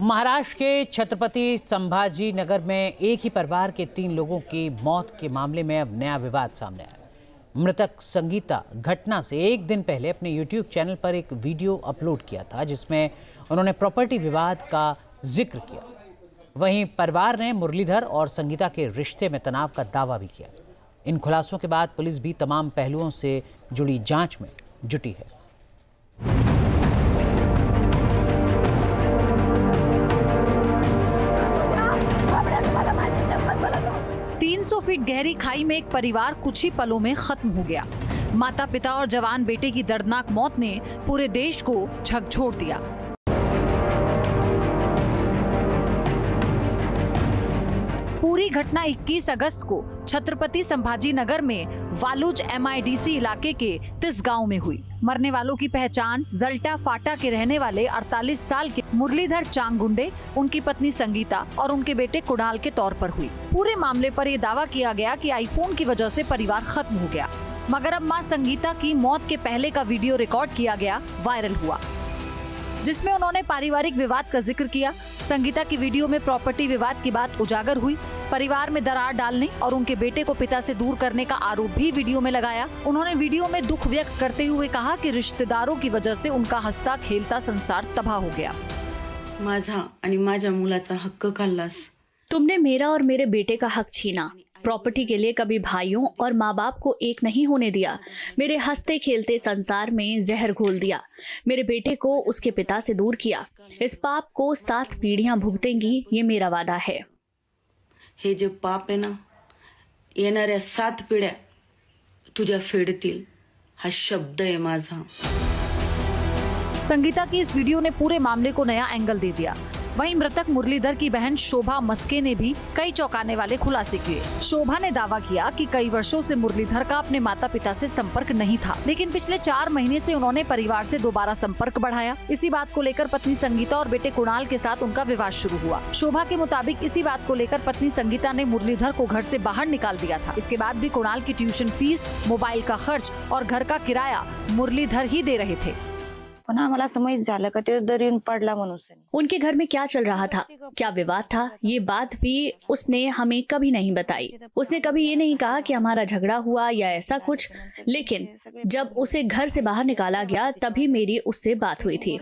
महाराष्ट्र के छत्रपति संभाजी नगर में एक ही परिवार के 3 लोगों की मौत के मामले में अब नया विवाद सामने आया। मृतक संगीता घटना से एक दिन पहले अपने YouTube चैनल पर एक वीडियो अपलोड किया था जिसमें उन्होंने प्रॉपर्टी विवाद का जिक्र किया। वहीं परिवार ने मुरलीधर और संगीता के रिश्ते में तनाव का दावा भी किया। इन खुलासों के बाद पुलिस भी तमाम पहलुओं से जुड़ी जांच में जुटी है। 300 फीट गहरी खाई में एक परिवार कुछ ही पलों में खत्म हो गया। माता पिता और जवान बेटे की दर्दनाक मौत ने पूरे देश को झकझोर दिया। पूरी घटना 21 अगस्त को छत्रपति संभाजी नगर में वालुज MIDC इलाके के तिस गांव में हुई। मरने वालों की पहचान जल्टा फाटा के रहने वाले 48 साल के मुरलीधर चांगुंडे, उनकी पत्नी संगीता और उनके बेटे कुणाल के तौर पर हुई। पूरे मामले पर यह दावा किया गया कि आईफोन की वजह से परिवार खत्म हो गया, मगर अब मां संगीता की मौत के पहले का वीडियो रिकॉर्ड किया गया वायरल हुआ, जिसमें उन्होंने पारिवारिक विवाद का जिक्र किया। संगीता की वीडियो में प्रॉपर्टी विवाद की बात उजागर हुई। परिवार में दरार डालने और उनके बेटे को पिता से दूर करने का आरोप भी वीडियो में लगाया। उन्होंने वीडियो में दुख व्यक्त करते हुए कहा कि रिश्तेदारों की वजह से उनका हंसता खेलता संसार तबाह हो गया। माझा आणि माझ्या मुलाचा हक्क खाल्लास। तुमने मेरा और मेरे बेटे का हक छीना। प्रॉपर्टी के लिए कभी भाइयों और माँ बाप को एक नहीं होने दिया। मेरे हंसते खेलते संसार में जहर घोल दिया। मेरे बेटे को उसके पिता से दूर किया। इस पाप को 7 पीढ़ियां भुगतेंगी, ये मेरा वादा है। हे जे पाप आहे ना, येणाऱ्या 7 पिढ्या तुझ्या फेडतील, हा शब्द आहे माझा। संगीता की इस वीडियो ने पूरे मामले को नया एंगल दे दिया। वहीं मृतक मुरलीधर की बहन शोभा मस्के ने भी कई चौंकाने वाले खुलासे किए। शोभा ने दावा किया कि कई वर्षों से मुरलीधर का अपने माता पिता से संपर्क नहीं था, लेकिन पिछले 4 महीने से उन्होंने परिवार से दोबारा संपर्क बढ़ाया। इसी बात को लेकर पत्नी संगीता और बेटे कुणाल के साथ उनका विवाद शुरू हुआ। शोभा के मुताबिक इसी बात को लेकर पत्नी संगीता ने मुरलीधर को घर से बाहर निकाल दिया था। इसके बाद भी कुणाल की ट्यूशन फीस, मोबाइल का खर्च और घर का किराया मुरलीधर ही दे रहे थे। आम्हाला समज झालं का ते दर येऊन पडला म्हणून। उनके घर में क्या चल रहा था, क्या विवाद था, ये बात भी उसने हमें कभी नहीं बताई। उसने कभी ये नहीं कहा कि हमारा झगड़ा हुआ या ऐसा कुछ, लेकिन जब उसे घर से बाहर निकाला गया तभी मेरी उससे बात हुई थी।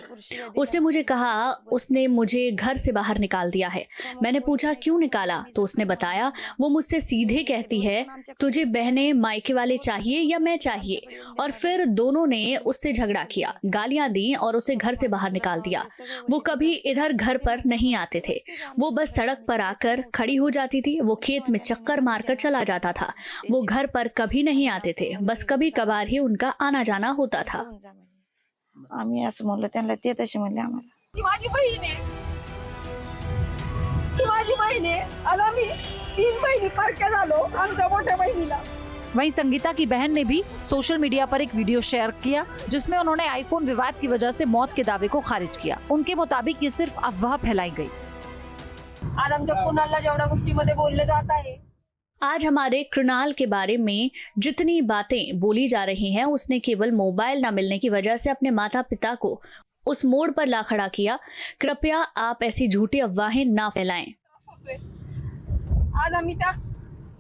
उसने मुझे कहा उसने मुझे घर से बाहर निकाल दिया है। मैंने पूछा क्यों निकाला, तो उसने बताया वो मुझसे सीधे कहती है तुझे बहने मायके वाले चाहिए या मैं चाहिए, और फिर दोनों ने उससे झगड़ा किया, गालियां दी और उसे घर से बाहर निकाल दिया। वो कभी इधर घर पर नहीं आते थे, वो बस सड़क पर आकर खड़ी हो जाती थी। वो खेत में चक्कर मारकर चला जाता था। वो घर पर कभी नहीं आते थे, बस कभी कभार ही उनका आना जाना होता था। आम्ही असं म्हणलं त्यांना, ते तसे म्हणले आम्हाला। माझी बहीण आहे आणि आम्ही 3 बहिणी परक्या झालो आमच्या मोठ्या बहिणीला। वहीं संगीता की बहन ने भी सोशल मीडिया पर एक वीडियो शेयर किया जिसमें उन्होंने आईफोन विवाद की वजह से मौत के दावे को खारिज किया। उनके मुताबिक ये सिर्फ अफवाह फैलाई गई। आज आमच्या कुणालला जेवढ्या गोष्टीमध्ये बोलले जात आहे, आज हमारे कृणाल के बारे में जितनी बातें बोली जा रही हैं, उसने केवल मोबाइल न मिलने की वजह से अपने माता पिता को उस मोड़ पर ला खड़ा किया। कृपया आप ऐसी झूठी अफवाहें ना फैलाएं। आज आम्ही त्या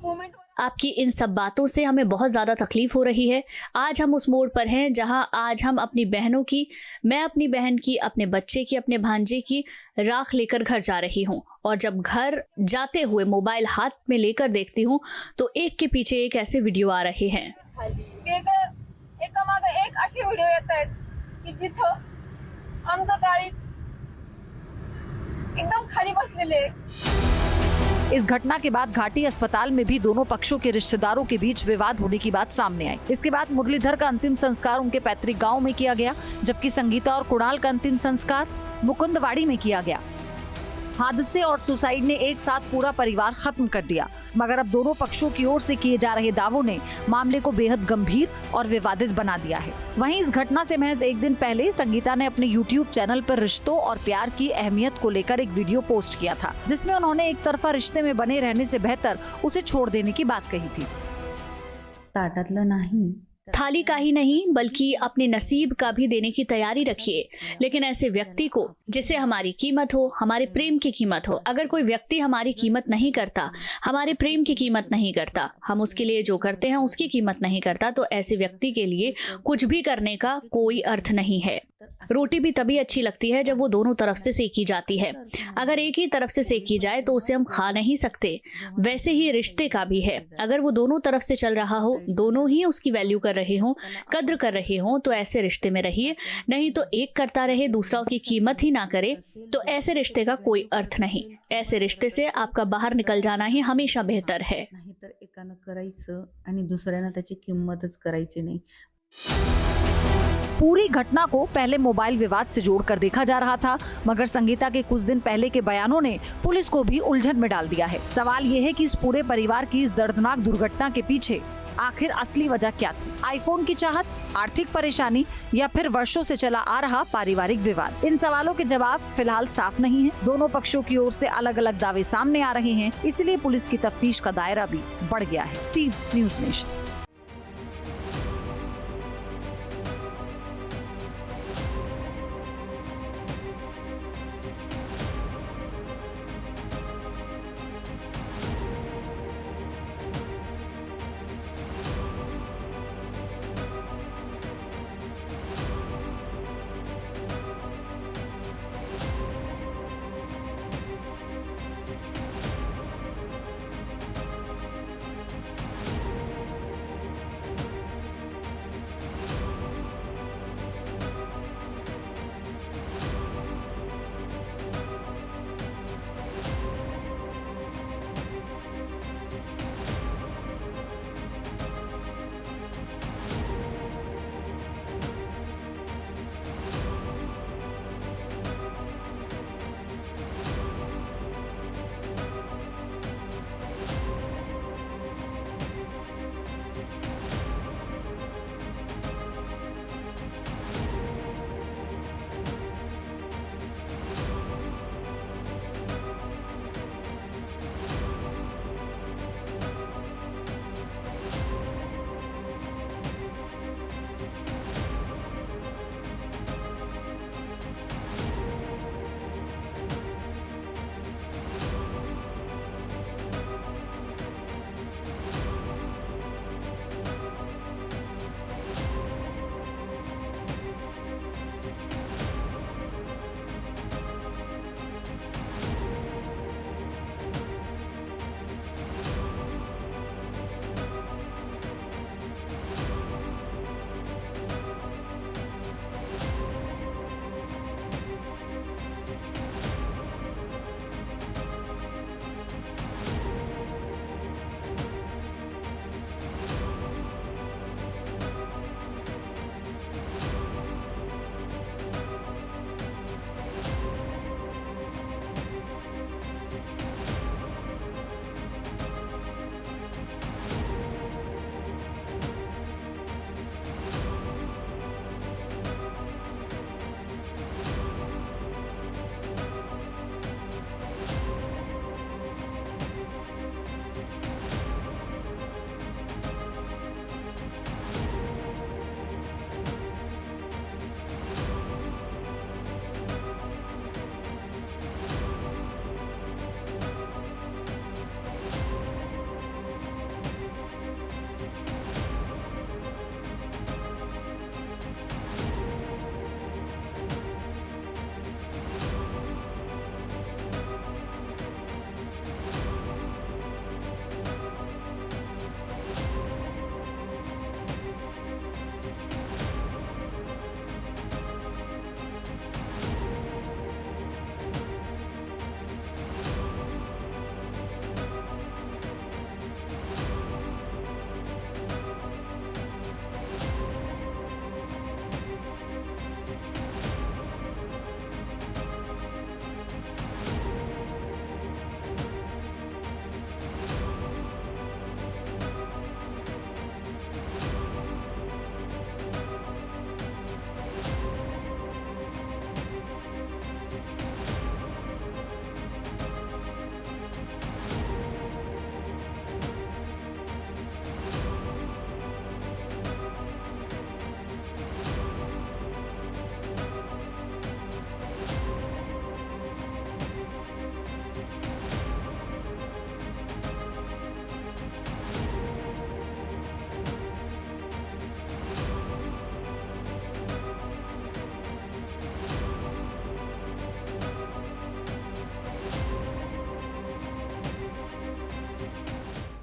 मोमेंट आपकी इन सब बातों से हमें बहुत ज़्यादा तकलीफ हो रही है। आज हम उस मोड़ पर हैं जहां आज हम अपनी बहनों की, मैं अपनी बहन की, अपने बच्चे की, अपने भांजे की राख लेकर घर जा रही हूं, और जब घर जाते हुए मोबाइल हाथ में लेकर देखती हूं तो एक के पीछे एक ऐसे वीडियो आ रहे हैं। एकामागे एक असे व्हिडिओ येत आहेत की जिथं आमचं काळीज एकदम खाली बसलेले। इस घटना के बाद घाटी अस्पताल में भी दोनों पक्षों के रिश्तेदारों के बीच विवाद होने की बात सामने आई। इसके बाद मुरलीधर का अंतिम संस्कार उनके पैतृक गांव में किया गया, जबकि संगीता और कुणाल का अंतिम संस्कार मुकुंदवाड़ी में किया गया। हादसे और सुसाइड ने एक साथ पूरा परिवार खत्म कर दिया, मगर अब दोनों पक्षों की ओर से किए जा रहे दावों ने मामले को बेहद गंभीर और विवादित बना दिया है। वहीं इस घटना से महज एक दिन पहले संगीता ने अपने YouTube चैनल पर रिश्तों और प्यार की अहमियत को लेकर एक वीडियो पोस्ट किया था, जिसमें उन्होंने एक तरफा रिश्ते में बने रहने से बेहतर उसे छोड़ देने की बात कही थी। ताटातलं नाही थाली का ही नहीं बल्कि अपने नसीब का भी देने की तैयारी रखिए। लेकिन ऐसे व्यक्ति को जिसे हमारी कीमत हो, हमारे प्रेम की कीमत हो, अगर कोई व्यक्ति हमारी कीमत नहीं करता, हमारे प्रेम की कीमत नहीं करता, हम उसके लिए जो करते हैं उसकी कीमत नहीं करता, तो ऐसे व्यक्ति के लिए कुछ भी करने का कोई अर्थ नहीं है। रोटी भी तभी अच्छी लगती है जब वो दोनों तरफ से सेकी जाती है। अगर एक ही तरफ से सेकी जाए तो उसे हम खा नहीं सकते। वैसे ही रिश्ते का भी है, अगर वो दोनों तरफ से चल रहा हो, दोनों ही उसकी वैल्यू कर रहे हो, कद्र कर रहे हो, तो ऐसे रिश्ते में रहिए। नहीं तो एक करता रहे दूसरा उसकी कीमत ही ना करे, तो ऐसे रिश्ते का कोई अर्थ नहीं। ऐसे रिश्ते से आपका बाहर निकल जाना ही हमेशा बेहतर है। नाहीतर एकानं करायचं आणि दुसऱ्यानं त्याची किंमतच करायची नाही। पूरी घटना को पहले मोबाइल विवाद से जोड़कर देखा जा रहा था, मगर संगीता के कुछ दिन पहले के बयानों ने पुलिस को भी उलझन में डाल दिया है। सवाल ये है कि इस पूरे परिवार की इस दर्दनाक दुर्घटना के पीछे आखिर असली वजह क्या थी? आईफोन की चाहत, आर्थिक परेशानी या फिर वर्षों से चला आ रहा पारिवारिक विवाद? इन सवालों के जवाब फिलहाल साफ नहीं है। दोनों पक्षों की ओर से अलग अलग दावे सामने आ रहे हैं, इसलिए पुलिस की तफ्तीश का दायरा भी बढ़ गया है। Team news nation.